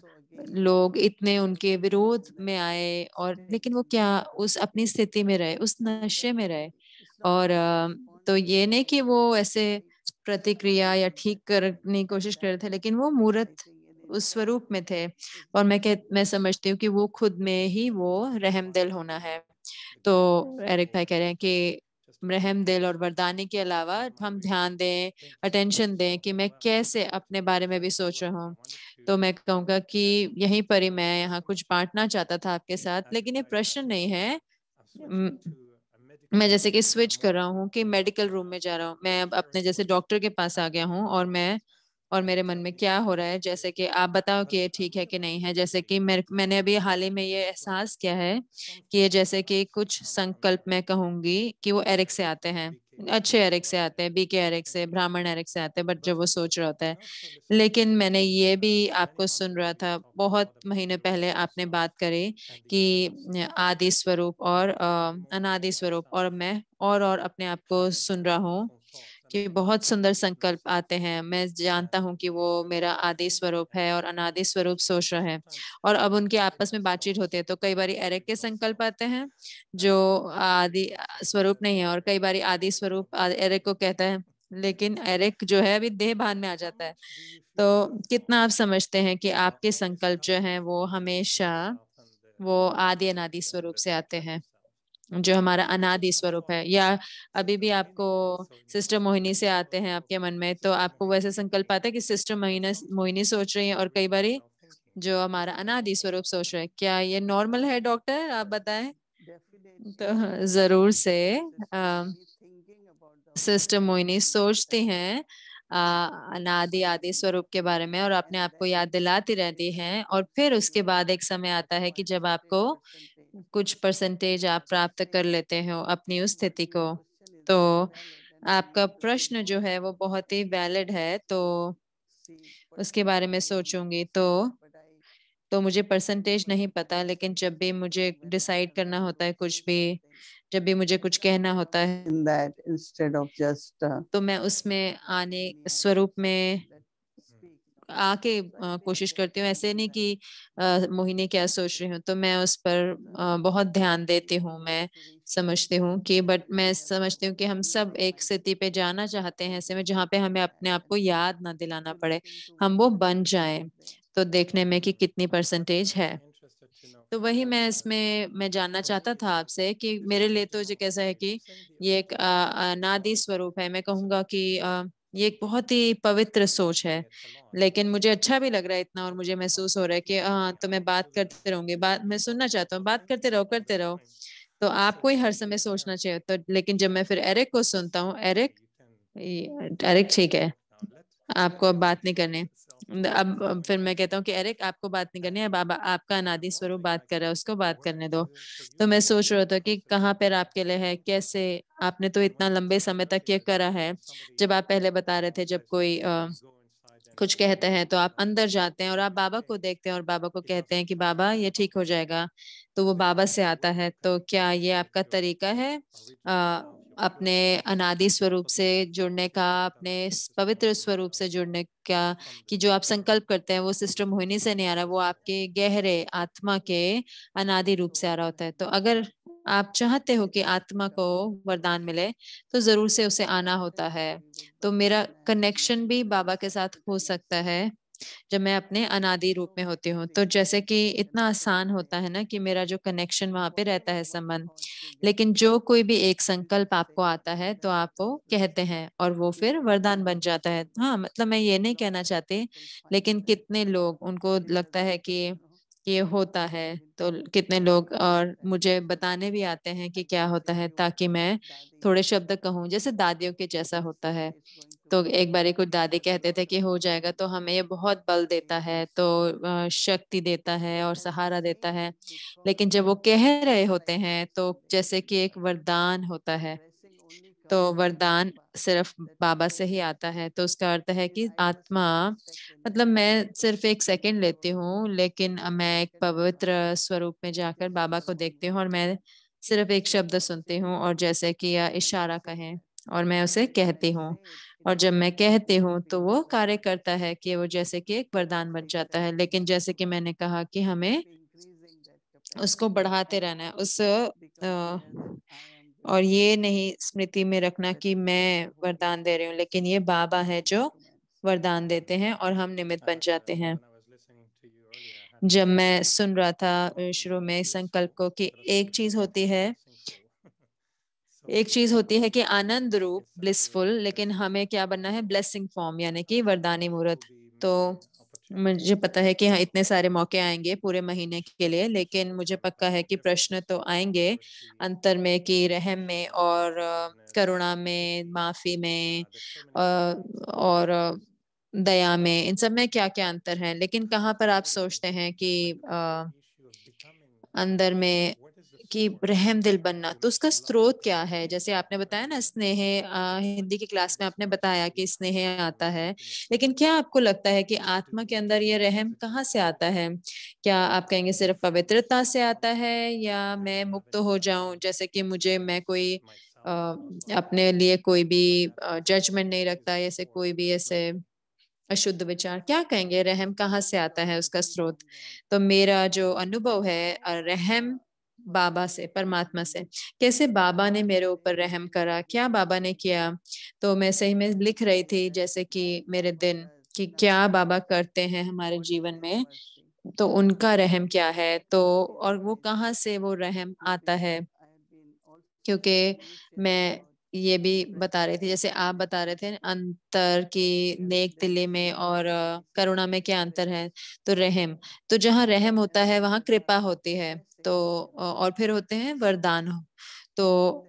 लोग इतने उनके विरोध में आए, और लेकिन वो क्या उस अपनी स्थिति में रहे, उस नशे में रहे। और तो ये नहीं कि वो ऐसे प्रतिक्रिया या ठीक करने की कोशिश कर रहे थे, लेकिन वो मूर्त उस स्वरूप में थे। और मैं समझती हूँ कि वो खुद में ही वो रहम दिल होना है। तो एरिक भाई कह रहे हैं कि रहम दिल और वरदानी के अलावा हम ध्यान दें, अटेंशन दें कि मैं कैसे अपने बारे में भी सोच रहा हूँ। तो मैं कहूँगा कि यहीं पर ही मैं यहाँ कुछ बांटना चाहता था आपके साथ, लेकिन ये प्रश्न नहीं है। मैं जैसे कि स्विच कर रहा हूँ कि मेडिकल रूम में जा रहा हूँ, मैं अब अपने जैसे डॉक्टर के पास आ गया हूँ, और मेरे मन में क्या हो रहा है, जैसे कि आप बताओ कि ये ठीक है कि नहीं है। जैसे कि मैंने अभी हाल ही में ये एहसास किया है कि ये जैसे कि कुछ संकल्प मैं कहूंगी कि वो एरिक से आते हैं, अच्छे एरिक से आते हैं, बीके एरिक से, ब्राह्मण एरिक से आते हैं, बट जब वो सोच रहा होता है। लेकिन मैंने ये भी आपको सुन रहा था बहुत महीने पहले, आपने बात करी कि आदि स्वरूप और अनादि स्वरूप, और मैं और अपने आप को सुन रहा हूँ कि बहुत सुंदर संकल्प आते हैं। मैं जानता हूँ कि वो मेरा आदि स्वरूप है और अनादि स्वरूप सोच रहा है, और अब उनके आपस में बातचीत होती है तो कई बार एरिक के संकल्प आते हैं जो आदि स्वरूप नहीं है, और कई बार आदि स्वरूप एरिक को कहता है, लेकिन एरिक जो है अभी देह भान में आ जाता है। तो कितना आप समझते हैं कि आपके संकल्प जो हैं वो हमेशा वो आदि अनादि स्वरूप से आते हैं? जो हमारा अनादि स्वरूप है। या अभी भी आपको सिस्टर मोहिनी से आते हैं आपके मन में, तो आपको वैसे संकल्प आता है कि सिस्टर मोहिनी मोहिनी सोच रही है, और कई बारी जो हमारा अनादि स्वरूप सोच रहे हैं। क्या ये नॉर्मल है डॉक्टर, आप बताएं? तो जरूर से सिस्टर मोहिनी सोचती हैं अनादि आदि स्वरूप के बारे में, और अपने आप को याद दिलाती रहती हैं। और फिर उसके बाद एक समय आता है कि जब आपको कुछ परसेंटेज आप प्राप्त कर लेते हो अपनी उस स्थिति को, तो आपका प्रश्न जो है वो बहुत ही वैलिड है। तो उसके बारे में सोचूंगी। तो मुझे परसेंटेज नहीं पता, लेकिन जब भी मुझे डिसाइड करना होता है कुछ भी, जब भी मुझे कुछ कहना होता है, in that instead of just तो मैं उसमें आने स्वरूप में आके कोशिश करती हूँ। ऐसे नहीं कि मोहिनी क्या सोच रही हूँ, तो मैं उस पर बहुत ध्यान देती हूँ। मैं समझती हूँ कि मैं समझती हूँ कि हम सब एक स्थिति पे जाना चाहते हैं, ऐसे में जहाँ पे हमें अपने आप को याद ना दिलाना पड़े, हम वो बन जाएं। तो देखने में कि कितनी परसेंटेज है। तो वही मैं जानना चाहता था आपसे कि मेरे लिए तो जो कैसा है कि ये एक अनादि स्वरूप है। मैं कहूँगा कि ये एक बहुत ही पवित्र सोच है। लेकिन मुझे अच्छा भी लग रहा है इतना, और मुझे महसूस हो रहा है कि हाँ, तो मैं बात करते रहूंगी, बात मैं सुनना चाहता हूँ, बात करते रहो करते रहो। तो आपको ही हर समय सोचना चाहिए। तो लेकिन जब मैं फिर एरिक को सुनता हूँ, एरिक ठीक है, आपको अब बात नहीं करनी। अब फिर मैं कहता हूँ कि एरिक आपको बात नहीं करनी है, अब आपका अनादि स्वरूप बात कर रहा है, उसको बात करने दो। तो मैं सोच रहा था कि कहाँ पर आपके लिए है, कैसे आपने तो इतना लंबे समय तक ये करा है। जब आप पहले बता रहे थे, जब कोई कुछ कहते हैं तो आप अंदर जाते हैं और आप बाबा को देखते हैं और बाबा को कहते हैं कि बाबा ये ठीक हो जाएगा, तो वो बाबा से आता है। तो क्या ये आपका तरीका है अपने अनादि स्वरूप से जुड़ने का, अपने पवित्र स्वरूप से जुड़ने का, कि जो आप संकल्प करते हैं वो सिस्टर मोहिनी से नहीं आ रहा, वो आपके गहरे आत्मा के अनादि रूप से आ रहा होता है। तो अगर आप चाहते हो कि आत्मा को वरदान मिले, तो जरूर से उसे आना होता है। तो मेरा कनेक्शन भी बाबा के साथ हो सकता है जब मैं अपने अनादि रूप में होती हूँ। तो जैसे कि इतना आसान होता है ना कि मेरा जो कनेक्शन वहां पे रहता है, संबंध। लेकिन जो कोई भी एक संकल्प आपको आता है तो आप वो कहते हैं और वो फिर वरदान बन जाता है। हाँ, मतलब मैं ये नहीं कहना चाहती, लेकिन कितने लोग उनको लगता है कि ये होता है, तो कितने लोग और मुझे बताने भी आते हैं कि क्या होता है, ताकि मैं थोड़े शब्द कहूँ, जैसे दादियों के जैसा होता है। तो एक बारी कुछ दादी कहते थे कि हो जाएगा, तो हमें ये बहुत बल देता है, तो शक्ति देता है और सहारा देता है। लेकिन जब वो कह रहे होते हैं तो जैसे कि एक वरदान होता है, तो वरदान सिर्फ बाबा से ही आता है। तो उसका अर्थ है कि आत्मा, मतलब मैं सिर्फ एक सेकंड लेती हूँ, लेकिन मैं एक पवित्र स्वरूप में जाकर बाबा को देखती हूँ और मैं सिर्फ एक शब्द सुनती हूँ, और जैसे कि या इशारा कहें, और मैं उसे कहती हूँ। और जब मैं कहती हूँ तो वो कार्य करता है कि वो जैसे कि एक वरदान बन जाता है। लेकिन जैसे कि मैंने कहा कि हमें उसको बढ़ाते रहना है, और ये नहीं स्मृति में रखना कि मैं वरदान दे रही हूँ, लेकिन ये बाबा है जो वरदान देते हैं और हम निमित्त बन जाते हैं। जब मैं सुन रहा था शुरू में इस संकल्प को, कि एक चीज होती है कि आनंद रूप ब्लिसफुल, लेकिन हमें क्या बनना है, ब्लेसिंग फॉर्म, यानी कि वरदानी मूर्त। तो मुझे पता है कि हाँ, इतने सारे मौके आएंगे पूरे महीने के लिए, लेकिन मुझे पक्का है कि प्रश्न तो आएंगे अंतर में, कि रहम में और करुणा में, माफी में और दया में, इन सब में क्या क्या अंतर है। लेकिन कहाँ पर आप सोचते हैं कि अंदर में कि रहम दिल बनना, तो उसका स्रोत क्या है? जैसे आपने बताया ना स्नेह, हिंदी की क्लास में आपने बताया कि स्नेह आता है, लेकिन क्या आपको लगता है कि आत्मा के अंदर ये रहम कहाँ से आता है? क्या आप कहेंगे सिर्फ पवित्रता से आता है, या मैं मुक्त हो जाऊं, जैसे कि मैं कोई अपने लिए कोई भी जजमेंट नहीं रखता, जैसे कोई भी ऐसे अशुद्ध विचार, क्या कहेंगे रहम कहाँ से आता है, उसका स्रोत? तो मेरा जो अनुभव है रहम बाबा से, परमात्मा से, कैसे बाबा ने मेरे ऊपर रहम करा, क्या बाबा ने किया। तो मैं सही में लिख रही थी जैसे कि मेरे दिन, कि क्या बाबा करते हैं हमारे जीवन में, तो उनका रहम क्या है, तो और वो कहाँ से वो रहम आता है। क्योंकि मैं ये भी बता रही थी, जैसे आप बता रहे थे अंतर की नेक दिली में और करुणा में क्या अंतर है। तो रहम, तो जहाँ रहम होता है वहाँ कृपा होती है। तो और फिर होते हैं वरदान। तो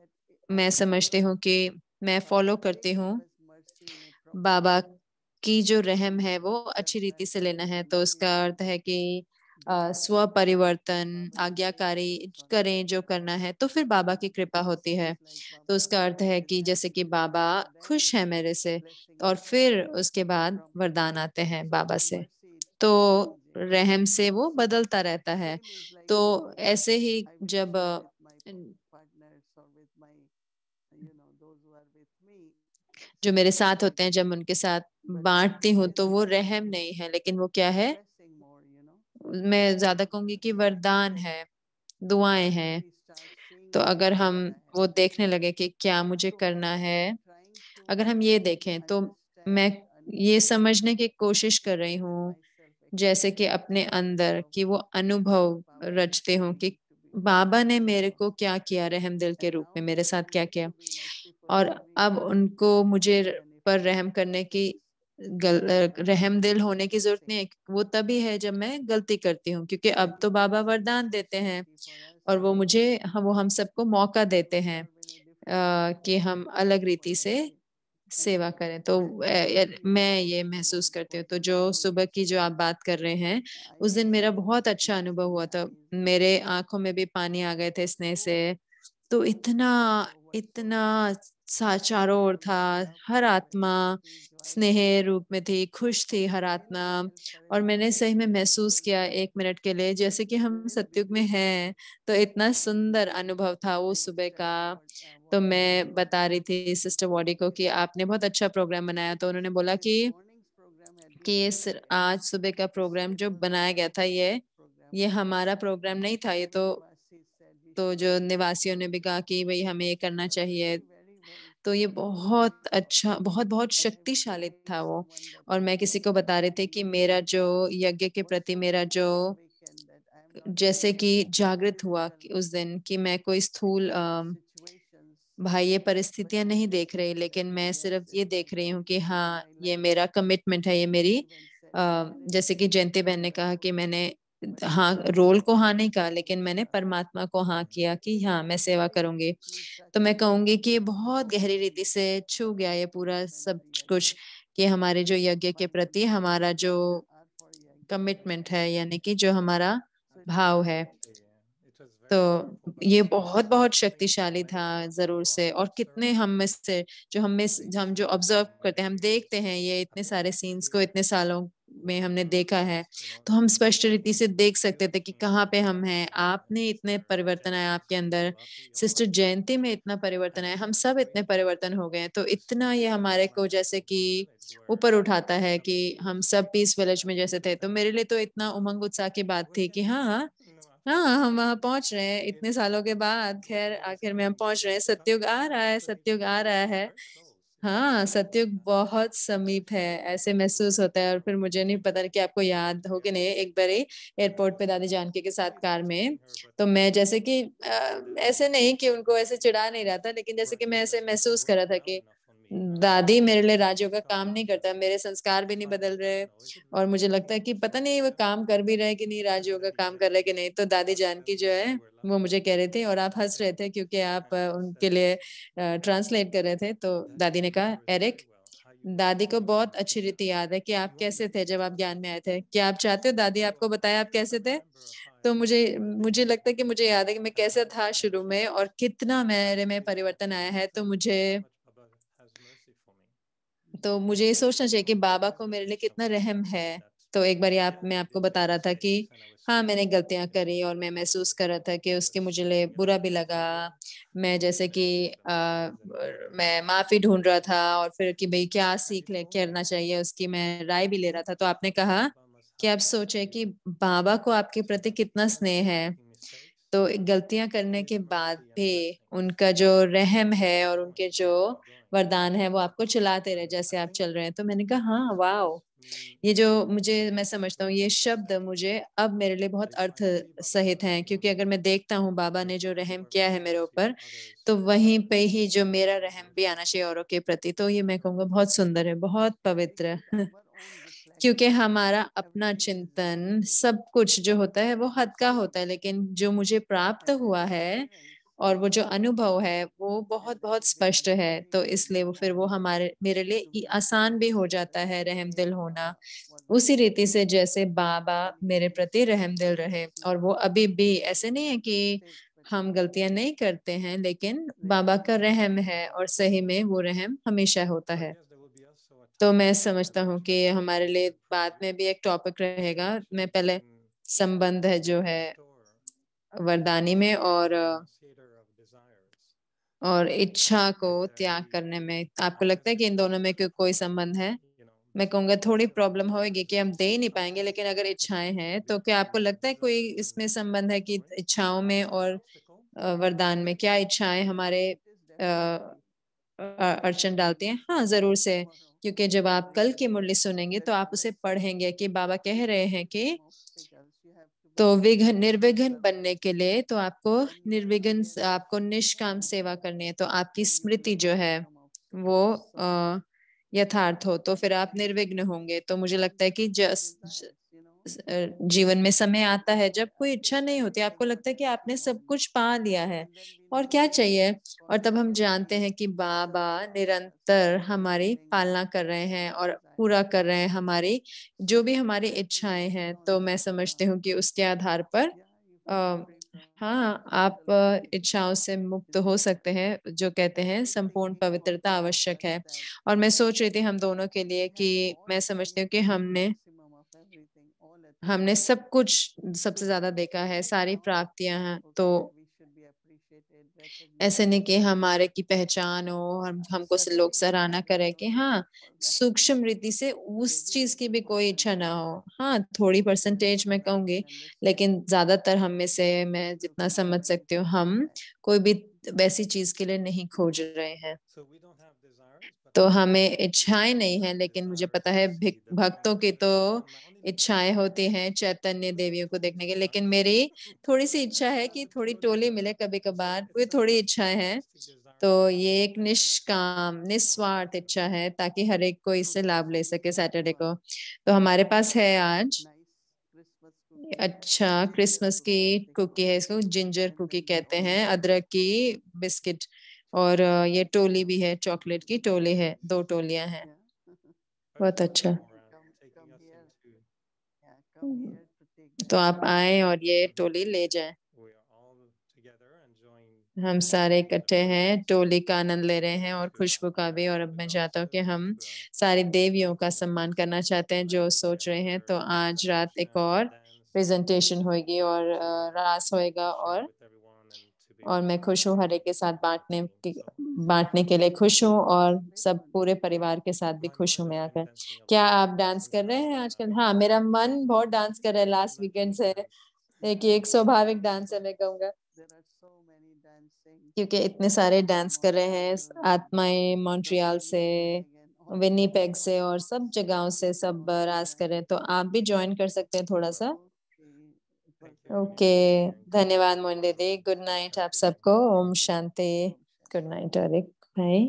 मैं समझती हूँ कि मैं फॉलो करती हूँ बाबा की जो रहम है वो अच्छी रीति से लेना है। तो उसका अर्थ है कि स्व परिवर्तन, आज्ञाकारी करें जो करना है, तो फिर बाबा की कृपा होती है। तो उसका अर्थ है कि जैसे कि बाबा खुश है मेरे से, और फिर उसके बाद वरदान आते हैं बाबा से। तो रहम से वो बदलता रहता है। तो ऐसे ही जब जो मेरे साथ होते हैं, जब उनके साथ बांटती हूँ, तो वो रहम नहीं है, लेकिन वो क्या है, मैं ज्यादा कहूंगी कि वरदान है, दुआएं हैं। तो अगर हम वो देखने लगे कि क्या मुझे करना है, अगर हम ये देखें, तो मैं ये समझने की कोशिश कर रही हूँ, जैसे कि अपने अंदर कि वो अनुभव रचते हूँ कि बाबा ने मेरे को क्या किया, रहम दिल के रूप में मेरे साथ क्या किया। और अब उनको मुझे पर रहम करने की रहम दिल होने की जरूरत नहीं है। वो तभी है जब मैं गलती करती हूँ, क्योंकि अब तो बाबा वरदान देते हैं और वो मुझे, वो हम सबको मौका देते हैं कि हम अलग रीति से सेवा करें। तो मैं ये महसूस करती हूँ। तो जो सुबह की जो आप बात कर रहे हैं, उस दिन मेरा बहुत अच्छा अनुभव हुआ था। मेरे आंखों में भी पानी आ गए थे स्नेह से। तो इतना इतना चारों ओर था, हर आत्मा स्नेह रूप में थी, खुश थी हर आत्मा। और मैंने सही में महसूस किया 1 मिनट के लिए जैसे कि हम सतयुग में हैं। तो इतना सुंदर अनुभव था वो सुबह का। तो मैं बता रही थी सिस्टर वॉडी को कि आपने बहुत अच्छा प्रोग्राम बनाया। तो उन्होंने बोला कि ये आज सुबह का प्रोग्राम जो बनाया गया था, ये हमारा प्रोग्राम नहीं था। ये तो जो निवासियों ने भी कहा कि भाई हमें ये करना चाहिए। तो ये बहुत अच्छा, बहुत बहुत शक्तिशाली था वो। और मैं किसी को बता रही थी कि मेरा जो यज्ञ के प्रति मेरा जो जैसे कि जागृत हुआ कि उस दिन, कि मैं कोई स्थूल बाह्य परिस्थितियां नहीं देख रही, लेकिन मैं सिर्फ ये देख रही हूँ कि हाँ, ये मेरा कमिटमेंट है, ये मेरी जैसे कि जयंती बहन ने कहा कि मैंने हाँ रोल को हाँ नहीं कहा, लेकिन मैंने परमात्मा को हाँ किया कि हाँ मैं सेवा करूंगी। तो मैं कहूंगी कि ये बहुत गहरी रीति से छू गया ये पूरा सब कुछ, कि हमारे जो यज्ञ के प्रति हमारा जो कमिटमेंट है, यानी कि जो हमारा भाव है। तो ये बहुत बहुत शक्तिशाली था जरूर से। और कितने हम में से हम जो ऑब्जर्व करते हैं, हम देखते हैं ये इतने सारे सीन्स को इतने सालों में हमने देखा है, तो हम स्पष्ट रीति से देख सकते थे कि कहाँ पे हम हैं। आपने इतने परिवर्तन आया आपके अंदर, सिस्टर जयंती में इतना परिवर्तन आया, हम सब इतने परिवर्तन हो गए हैं। तो इतना ये हमारे को जैसे कि ऊपर उठाता है कि हम सब पीस विलेज में जैसे थे। तो मेरे लिए तो इतना उमंग उत्साह की बात थी कि हाँ हाँ हाँ, हम वहां पहुंच रहे हैं इतने सालों के बाद। खैर आखिर में हम पहुंच रहे हैं, सतयुग आ रहा है, सतयुग आ रहा है। हाँ, सतयुग बहुत समीप है, ऐसे महसूस होता है। और फिर मुझे नहीं पता कि आपको याद हो कि नहीं, एक बार एयरपोर्ट पे दादी जानकी के साथ कार में, तो मैं जैसे कि ऐसे नहीं कि उनको ऐसे चिढ़ा नहीं रहा था, लेकिन जैसे कि मैं ऐसे महसूस कर रहा था कि दादी मेरे लिए राजयोग का काम नहीं करता, मेरे संस्कार भी नहीं बदल रहे। और मुझे लगता है कि पता नहीं वो काम कर भी रहे कि नहीं, राजयोग का काम कर रहे कि नहीं। तो दादी जानकी जो है वो मुझे कह रहे थे, और आप हंस रहे थे क्योंकि आप उनके लिए ट्रांसलेट कर रहे थे। तो दादी ने कहा, एरिक, दादी को बहुत अच्छी रीति याद है कि आप कैसे थे जब आप ज्ञान में आए थे। क्या आप चाहते हो दादी आपको बताए आप कैसे थे? तो मुझे मुझे लगता है कि मुझे याद है कि मैं कैसा था शुरू में और कितना मेरे में परिवर्तन आया है। तो मुझे ये सोचना चाहिए कि बाबा को मेरे लिए कितना रहम है। तो एक बार मैं आपको बता रहा था कि हाँ, मैंने गलतियां करी और मैं महसूस कर रहा था कि उसके मुझे लिए बुरा भी लगा। मैं जैसे कि मैं माफी ढूंढ रहा था, और फिर कि भाई क्या सीख ले करना चाहिए उसकी मैं राय भी ले रहा था। तो आपने कहा कि आप सोचे कि बाबा को आपके प्रति कितना स्नेह है। तो गलतियां करने के बाद भी उनका जो रहम है और उनके जो वरदान है वो आपको चलाते रहे जैसे आप चल रहे हैं। तो मैंने कहा हाँ वाओ, ये जो मैं समझता हूँ ये शब्द मुझे अब मेरे लिए बहुत अर्थ सहित हैं, क्योंकि अगर मैं देखता हूँ बाबा ने जो रहम किया है मेरे ऊपर, तो वहीं पे ही जो मेरा रहम भी आना चाहिए औरों के प्रति। तो ये मैं कहूँगा बहुत सुंदर है, बहुत पवित्र है। क्योंकि हमारा अपना चिंतन सब कुछ जो होता है वो हद का होता है, लेकिन जो मुझे प्राप्त हुआ है और वो जो अनुभव है वो बहुत बहुत स्पष्ट है। तो इसलिए वो फिर वो हमारे मेरे लिए आसान भी हो जाता है रहमदिल होना, उसी रीति से जैसे बाबा मेरे प्रति रहमदिल रहे। और वो अभी भी ऐसे नहीं है कि हम गलतियां नहीं करते हैं, लेकिन बाबा का रहम है और सही में वो रहम हमेशा होता है। तो मैं समझता हूँ कि हमारे लिए बाद में भी एक टॉपिक रहेगा। मैं पहले संबंध है जो है वरदानी में और इच्छा को त्याग करने में, आपको लगता है कि इन दोनों में कोई संबंध है? मैं कहूँगा थोड़ी प्रॉब्लम होगी कि हम दे ही नहीं पाएंगे, लेकिन अगर इच्छाएं हैं तो क्या आपको लगता है कोई इसमें संबंध है कि इच्छाओं में और वरदान में? क्या इच्छाएं हमारे अड़चन डालती हैं? हाँ जरूर से, क्योंकि जब आप कल की मुरली सुनेंगे तो आप उसे पढ़ेंगे कि बाबा कह रहे हैं कि तो निर्विघ्न बनने के लिए तो आपको निष्काम सेवा करनी है। तो आपकी स्मृति जो है वो यथार्थ हो तो फिर आप निर्विघ्न होंगे। तो मुझे लगता है कि जीवन में समय आता है जब कोई इच्छा नहीं होती, आपको लगता है कि आपने सब कुछ पा लिया है और क्या चाहिए, और तब हम जानते हैं कि बाबा निरंतर हमारी पालना कर रहे हैं और पूरा कर रहे हैं हमारी जो भी हमारी इच्छाएं हैं। तो मैं समझती हूँ कि उसके आधार पर हाँ आप इच्छाओं से मुक्त हो सकते हैं। जो कहते हैं संपूर्ण पवित्रता आवश्यक है। और मैं सोच रही थी हम दोनों के लिए कि मैं समझती हूँ कि हमने सब कुछ सबसे ज्यादा देखा है, सारी प्राप्तियां हैं। तो ऐसे नहीं कि हमारे की पहचान हो, हमको से लोग सराहना करें कि हाँ सूक्ष्म रीति से उस चीज की भी कोई इच्छा ना हो। हाँ थोड़ी परसेंटेज मैं कहूंगी, लेकिन ज्यादातर हम में से मैं जितना समझ सकती हूँ हम कोई भी वैसी चीज के लिए नहीं खोज रहे हैं। तो हमें इच्छाएं नहीं है, लेकिन मुझे पता है भक्तों की तो इच्छाएं होती हैं चैतन्य देवियों को देखने के। लेकिन मेरी थोड़ी सी इच्छा है कि थोड़ी टोली मिले कभी कभार, वे थोड़ी इच्छाएं हैं। तो ये एक निष्काम निस्वार्थ इच्छा है ताकि हर एक को इससे लाभ ले सके सैटरडे को। तो हमारे पास है आज अच्छा क्रिसमस की कुकी है, इसको जिंजर कुकी कहते हैं, अदरक की बिस्किट। और ये टोली भी है, चॉकलेट की टोली है, 2 टोलियां हैं। बहुत अच्छा। तो आप आए और ये टोली ले जाएं। हम सारे इकट्ठे हैं, टोली का आनंद ले रहे हैं और खुशबू का भी। और अब मैं चाहता हूँ कि हम सारी देवियों का सम्मान करना चाहते हैं जो सोच रहे हैं। तो आज रात एक और प्रेजेंटेशन होगी और रास होएगा। और मैं खुश हूँ, हर एक के साथ बांटने के लिए खुश हूँ, और सब पूरे परिवार के साथ भी खुश हूँ मैं आकर। क्या आप डांस कर रहे हैं आजकल? हाँ मेरा मन बहुत डांस कर रहा है लास्ट वीकेंड से। एक स्वाभाविक डांस है मैं कहूँगा, क्योंकि इतने सारे डांस कर रहे हैं आत्माएं मॉन्ट्रियल से, विनीपेग से और सब जगहों से सब रास कर रहे हैं। तो आप भी ज्वाइन कर सकते हैं थोड़ा सा। ओके धन्यवाद मोइन दीदी, गुड नाइट आप सबको, ओम शांति। गुड नाइट अरिक भाई।